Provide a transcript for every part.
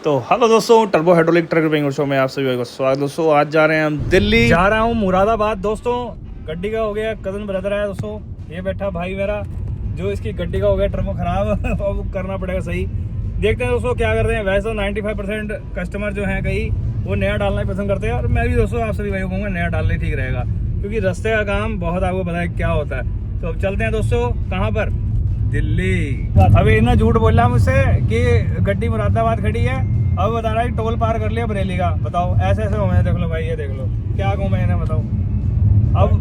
तो हेलो दोस्तों, turbo hydraulic truck repairing show में आप सभी का स्वागत। दोस्तों आज जा रहे हैं हम दिल्ली, जा रहा हूँ मुरादाबाद। दोस्तों गड्डी का हो गया, कज़न ब्रदर है दोस्तों, ये बैठा भाई मेरा, जो इसकी गड्डी का हो गया टर्बो खराब अब करना पड़ेगा सही। देखते हैं दोस्तों क्या करते हैं। वैसे तो 95% कस्टमर जो हैं कई वो नया डालना ही पसंद करते हैं, और मैं भी दोस्तों आप सभी भाइयों को कहूँगा नया डालना ही ठीक रहेगा, क्योंकि रास्ते का काम बहुत आपको पता है क्या होता है। तो अब चलते हैं दोस्तों, कहाँ पर? दिल्ली। अभी इतना झूठ बोल रहा मुझसे कि गड्डी मुरादाबाद खड़ी है, अब बता रहा है टोल पार कर लिया बरेली का। बताओ ऐसे ऐसे घूमे, देख लो भाई, ये देख लो क्या घूमे इन्हें, बताओ। अब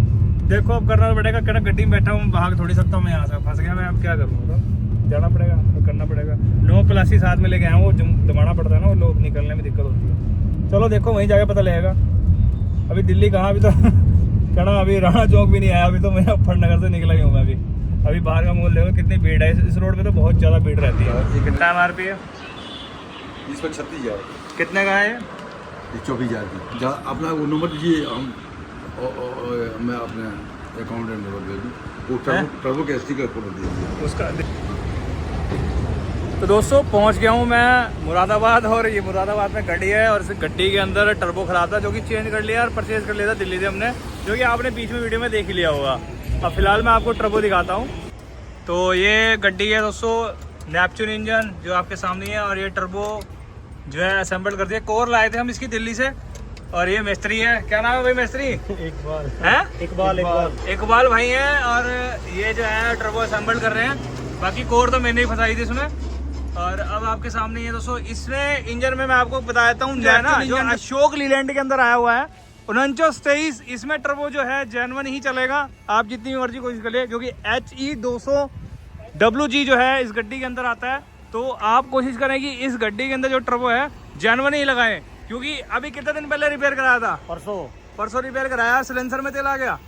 देखो अब करना पड़ेगा, कहना गड्डी में बैठा हूँ, भाग थोड़ी सकता हूँ मैं, यहाँ से फंस गया मैं, अब क्या करूँ? तो जाना पड़ेगा, तो करना पड़ेगा। 9+ साथ में लेके आया हूँ, वो दबाना पड़ता है ना, वो लोग निकलने में दिक्कत होती है। चलो देखो वहीं जाके पता लगेगा। अभी दिल्ली कहाँ, अभी तो कहना अभी राणा चौक भी नहीं आया, अभी तो मैं मुजफ्फरनगर से निकला ही हूँ मैं। अभी बाहर का मोल देखो कितनी भीड़ है, इस रोड पे तो बहुत ज़्यादा भीड़ रहती है। और ये कितना MRP है इसका? 36,000। कितने का है? 24,000 की। जहाँ अपना वो नंबर दीजिए, हम मैं अपने अकाउंटेंट नंबर दे दूँ, वो टर्बो के स्टिकर को दे दीजिए उसका। तो दोस्तों पहुंच गया हूं मैं मुरादाबाद, और ये मुरादाबाद में गड्डी है, और इस गड्डी के अंदर टर्बो खराब था, जो कि चेंज कर लिया और परचेज कर लिया था दिल्ली से हमने, जो कि आपने बीच में वीडियो में देख ही लिया होगा। अब फिलहाल मैं आपको टर्बो दिखाता हूं। तो ये गड्डी है दोस्तों, नेपच्यून इंजन जो आपके सामने है, और ये टर्बो जो है असेंबल कर दिया। कोर लाए थे हम इसकी दिल्ली से, और ये मिस्त्री है, क्या नाम है भाई मिस्त्री? इकबाल है, इकबाल भाई है, और ये जो है टर्बो असेंबल कर रहे हैं। बाकी कोर तो मैंने ही फंसाई थी इसमें। और अब आपके सामने ये दोस्तों, इसमें इंजन में मैं आपको बता देता हूँ, जो है ना जो अशोक लीलैंड के अंदर आया हुआ है 4923, इसमें टर्बो जो है जेन्युइन ही चलेगा। आप जितनी मर्जी कोशिश कर लिए, क्योंकि HE 200WG जो है इस गड्डी के अंदर आता है। तो आप कोशिश करें कि इस गड्डी के अंदर जो टर्बो है जेन्युइन ही लगाएं, क्योंकि अभी कितने दिन पहले रिपेयर कराया था? परसों रिपेयर कराया, सिलेंसर में तेल आ गया।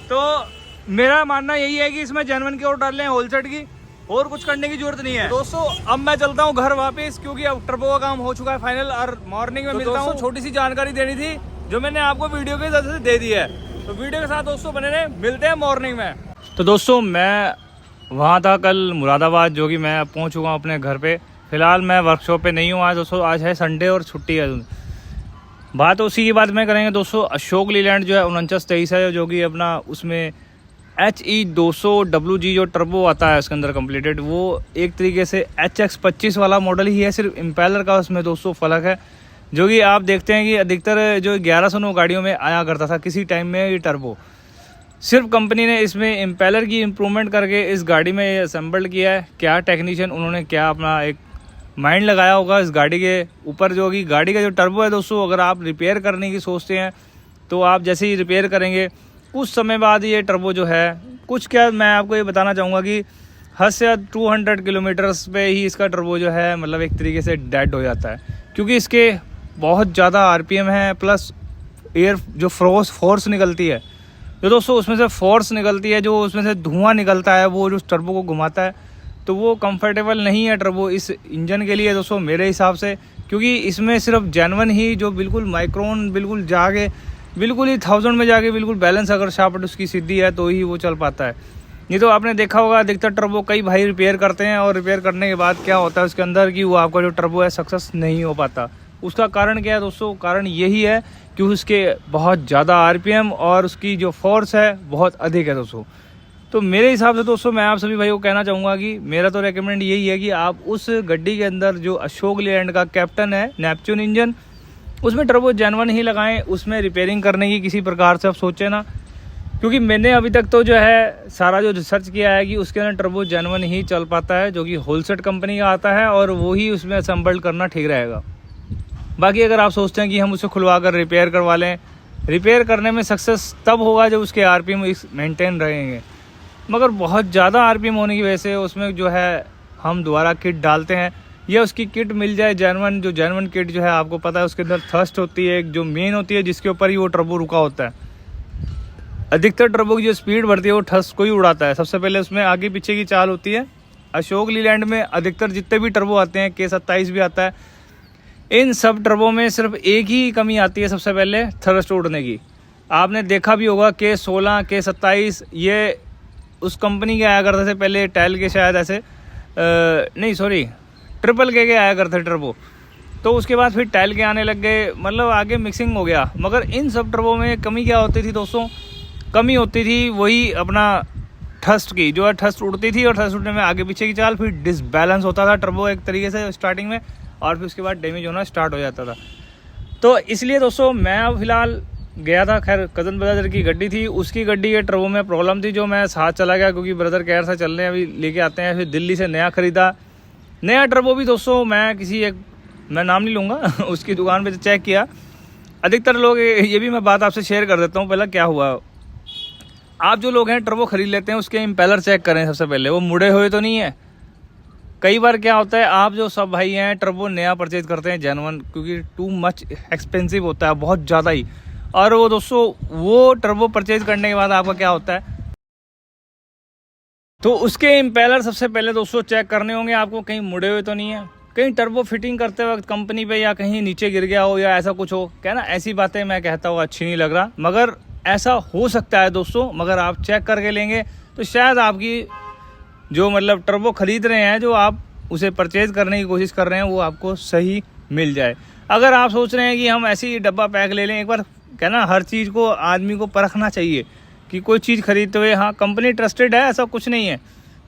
तो मेरा मानना यही है कि इसमें जेन्युइन की और डाल लें, होल सेट की, और कुछ करने की जरूरत नहीं है। दोस्तों अब मैं चलता हूँ घर वापस, क्योंकि अब टर्बो का काम हो चुका है फाइनल, और मॉर्निंग में मिलता हूँ। छोटी सी जानकारी देनी थी जो मैंने आपको वीडियो के जरिए से दे दी है, तो वीडियो के साथ दोस्तों बने रहे, मिलते हैं मॉर्निंग में। तो दोस्तों मैं वहाँ था कल मुरादाबाद, जो कि मैं पहुँच चुका हूँ अपने घर पे। फिलहाल मैं वर्कशॉप पे नहीं हूँ आज दोस्तों, आज है संडे और छुट्टी है। बात उसी की बात में करेंगे दोस्तों। अशोक लीलैंड जो है 4923 है, जो कि अपना उसमें HE 200WG जो टर्बो आता है उसके अंदर कंप्लीटेड, वो एक तरीके से HX25 वाला मॉडल ही है, सिर्फ इम्पेलर का उसमें दोस्तों फ़र्क है। जो कि आप देखते हैं कि अधिकतर जो 1109 गाड़ियों में आया करता था किसी टाइम में ये टर्बो, सिर्फ कंपनी ने इसमें इम्पेलर की इम्प्रूवमेंट करके इस गाड़ी में ये असेंबल्ड किया है। क्या टेक्नीशियन उन्होंने क्या अपना एक माइंड लगाया होगा इस गाड़ी के ऊपर। जो कि गाड़ी का जो टर्बो है दोस्तों, अगर आप रिपेयर करने की सोचते हैं तो आप जैसे ही रिपेयर करेंगे कुछ समय बाद ये टर्बो जो है कुछ, क्या मैं आपको ये बताना चाहूँगा कि हद से 200 किलोमीटर्स पे ही इसका टर्बो जो है मतलब एक तरीके से डेड हो जाता है, क्योंकि इसके बहुत ज़्यादा RPM है, प्लस एयर जो फोर्स निकलती है जो दोस्तों, उसमें से फोर्स निकलती है, जो उसमें से धुआं निकलता है, वो जो टर्बो को घुमाता है, तो वो कंफर्टेबल नहीं है टर्बो इस इंजन के लिए दोस्तों मेरे हिसाब से। क्योंकि इसमें सिर्फ जेन्युइन ही जो बिल्कुल माइक्रोन बिल्कुल जाके बिल्कुल ही 1000 में जाके बिल्कुल बैलेंस अगर शाफ्ट उसकी सीधी है तो ही वो चल पाता है। नहीं तो आपने देखा होगा अधिकतर टर्बो कई भाई रिपेयर करते हैं, और रिपेयर करने के बाद क्या होता है उसके अंदर कि वो आपका जो टर्बो है सक्सेस नहीं हो पाता। उसका कारण क्या है दोस्तों? कारण यही है कि उसके बहुत ज़्यादा RPM और उसकी जो फोर्स है बहुत अधिक है दोस्तों। तो मेरे हिसाब से दोस्तों मैं आप सभी भाई को कहना चाहूँगा कि मेरा तो रेकमेंड यही है कि आप उस गड्डी के अंदर जो अशोक लीलैंड का कैप्टन है नेपच्यून इंजन, उसमें टर्बो जेन्युइन ही लगाएं, उसमें रिपेयरिंग करने की किसी प्रकार से आप सोचें ना। क्योंकि मैंने अभी तक तो जो है सारा जो रिसर्च किया है कि उसके अंदर टर्बो जेन्युइन ही चल पाता है, जो कि होलसेट कंपनी का आता है, और वो ही उसमें असेंबल्ड करना ठीक रहेगा। बाकी अगर आप सोचते हैं कि हम उसे खुलवा कर रिपेयर करवा लें, रिपेयर करने में सक्सेस तब होगा जब उसके RPM मेंटेन रहेंगे, मगर बहुत ज़्यादा RPM होने की वजह से उसमें जो है हम दोबारा किट डालते हैं, या उसकी किट मिल जाए जेन्युइन, जो जेन्युइन किट जो है आपको पता है उसके अंदर थर्स्ट होती है एक जो मेन होती है, जिसके ऊपर ही वो टर्बो रुका होता है। अधिकतर टर्बो की जो स्पीड बढ़ती है वो थर्स्ट को ही उड़ाता है। सबसे पहले उसमें आगे पीछे की चाल होती है। अशोक लीलैंड में अधिकतर जितने भी टर्बो आते हैं, K27 भी आता है, इन सब टर्बो में सिर्फ एक ही कमी आती है, सबसे पहले थर्स्ट उड़ने की। आपने देखा भी होगा K16 K27 ये उस कंपनी के आया करते थे पहले, टैल के शायद ऐसे नहीं सॉरी ट्रिपल के आया करते टर्बो। तो उसके बाद फिर टाइल के आने लग गए, मतलब आगे मिक्सिंग हो गया। मगर इन सब टर्बो में कमी क्या होती थी दोस्तों, कमी होती थी वही अपना थ्रस्ट की, जो है थ्रस्ट उड़ती थी और थ्रस्ट उड़ने में आगे पीछे की चाल, फिर डिसबैलेंस होता था टर्बो एक तरीके से स्टार्टिंग में, और फिर उसके बाद डैमेज होना स्टार्ट हो जाता था। तो इसलिए दोस्तों मैं अब फिलहाल गया था, खैर कज़न ब्रदर की गड्डी थी, उसकी गड्डी के टर्बो में प्रॉब्लम थी, जो मैं साथ चला गया क्योंकि ब्रदर कह रहा था चलने अभी लेके आते हैं। फिर दिल्ली से नया ख़रीदा, नया टर्बो भी दोस्तों मैं किसी एक, मैं नाम नहीं लूँगा उसकी दुकान पे चेक किया। अधिकतर लोग, ये भी मैं बात आपसे शेयर कर देता हूँ, पहला क्या हुआ, आप जो लोग हैं टर्बो खरीद लेते हैं उसके इम्पेलर चेक करें सबसे पहले, वो मुड़े हुए तो नहीं है। कई बार क्या होता है, आप जो सब भाई हैं टर्बो नया परचेज करते हैं जेन्युइन, क्योंकि टू मच एक्सपेंसिव होता है, बहुत ज़्यादा ही। और वो दोस्तों वो टर्बो परचेज करने के बाद आपका क्या होता है, तो उसके इम्पेलर सबसे पहले दोस्तों चेक करने होंगे आपको, कहीं मुड़े हुए तो नहीं है, कहीं टर्बो फिटिंग करते वक्त कंपनी पे या कहीं नीचे गिर गया हो या ऐसा कुछ हो, क्या ना, ऐसी बातें मैं कहता हूँ अच्छी नहीं लग रहा, मगर ऐसा हो सकता है दोस्तों। मगर आप चेक करके लेंगे तो शायद आपकी जो मतलब टर्बो खरीद रहे हैं, जो आप उसे परचेज करने की कोशिश कर रहे हैं, वो आपको सही मिल जाए। अगर आप सोच रहे हैं कि हम ऐसे ही डब्बा पैक ले लें, एक बार क्या ना, हर चीज़ को आदमी को परखना चाहिए कि कोई चीज़ खरीदते हुए, हाँ कंपनी ट्रस्टेड है ऐसा कुछ नहीं है,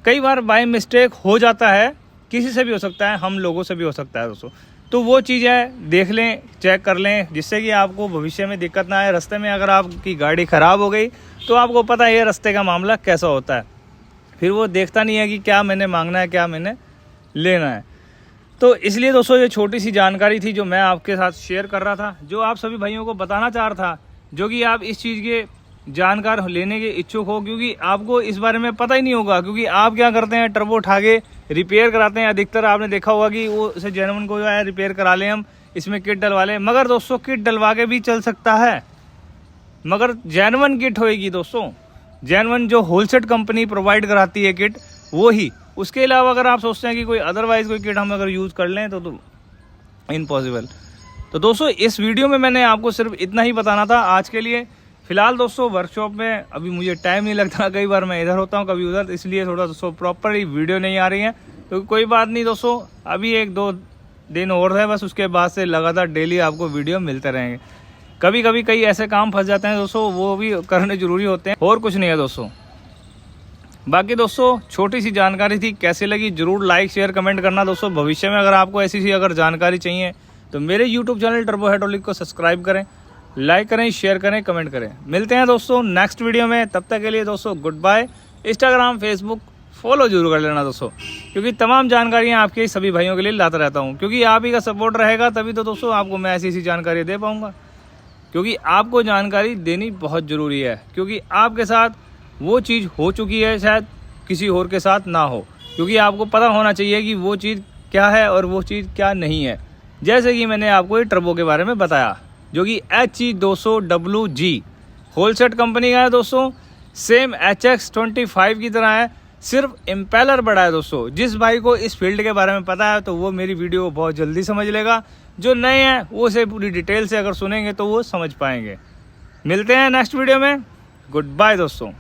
कई बार बाय मिस्टेक हो जाता है, किसी से भी हो सकता है, हम लोगों से भी हो सकता है दोस्तों। तो वो चीज़ें देख लें, चेक कर लें, जिससे कि आपको भविष्य में दिक्कत ना आए। रास्ते में अगर आपकी गाड़ी ख़राब हो गई तो आपको पता है ये रास्ते का मामला कैसा होता है, फिर वो देखता नहीं है कि क्या मैंने मांगना है, क्या मैंने लेना है। तो इसलिए दोस्तों ये छोटी सी जानकारी थी जो मैं आपके साथ शेयर कर रहा था, जो आप सभी भाइयों को बताना चाह रहा था, जो कि आप इस चीज़ के जानकार लेने के इच्छुक हो, क्योंकि आपको इस बारे में पता ही नहीं होगा। क्योंकि आप क्या करते हैं, टर्बो उठा के रिपेयर कराते हैं, अधिकतर आपने देखा होगा कि वो उसे जेन्युइन को जो है रिपेयर करा लें हम, इसमें किट डलवा लें। मगर दोस्तों किट डलवा के भी चल सकता है, मगर जेन्युइन किट होएगी दोस्तों, जेन्युइन जो होलसेल कंपनी प्रोवाइड कराती है किट, वो ही। उसके अलावा अगर आप सोचते हैं कि कोई अदरवाइज कोई किट हम अगर यूज़ कर लें तो इम्पॉसिबल। तो दोस्तों इस वीडियो में मैंने आपको सिर्फ इतना ही बताना था आज के लिए। फिलहाल दोस्तों वर्कशॉप में अभी मुझे टाइम नहीं लगता, कई बार मैं इधर होता हूँ कभी उधर, इसलिए थोड़ा दोस्तों प्रॉपरली वीडियो नहीं आ रही है। तो कोई बात नहीं दोस्तों, अभी 1-2 दिन और है बस, उसके बाद से लगातार डेली आपको वीडियो मिलते रहेंगे। कभी कभी कई ऐसे काम फंस जाते हैं दोस्तों, वो भी करने जरूरी होते हैं, और कुछ नहीं है दोस्तों। बाकी दोस्तों छोटी सी जानकारी थी, कैसी लगी जरूर लाइक शेयर कमेंट करना दोस्तों। भविष्य में अगर आपको ऐसी सी अगर जानकारी चाहिए तो मेरे यूट्यूब चैनल टर्बो हाइड्रोलिक को सब्सक्राइब करें, लाइक करें, शेयर करें, कमेंट करें। मिलते हैं दोस्तों नेक्स्ट वीडियो में, तब तक के लिए दोस्तों goodbye. Instagram Facebook follow जरूर कर लेना दोस्तों, क्योंकि तमाम जानकारियाँ आपके सभी भाइयों के लिए लाता रहता हूँ। क्योंकि आप ही का सपोर्ट रहेगा तभी तो दोस्तों आपको मैं ऐसी ऐसी जानकारी दे पाऊँगा, क्योंकि आपको जानकारी देनी बहुत ज़रूरी है। क्योंकि आपके साथ वो चीज़ हो चुकी है, शायद किसी और के साथ ना हो, क्योंकि आपको पता होना चाहिए कि वो चीज़ क्या है और वो चीज़ क्या नहीं है। जैसे कि मैंने आपको ये टर्बो के बारे में बताया, जो कि HE200WG होलसेल कंपनी का है दोस्तों, सेम HX25 की तरह है, सिर्फ इम्पेलर बड़ा है दोस्तों। जिस भाई को इस फील्ड के बारे में पता है तो वो मेरी वीडियो को बहुत जल्दी समझ लेगा, जो नए हैं वो उसे पूरी डिटेल से अगर सुनेंगे तो वो समझ पाएंगे। मिलते हैं नेक्स्ट वीडियो में, गुड बाय दोस्तों।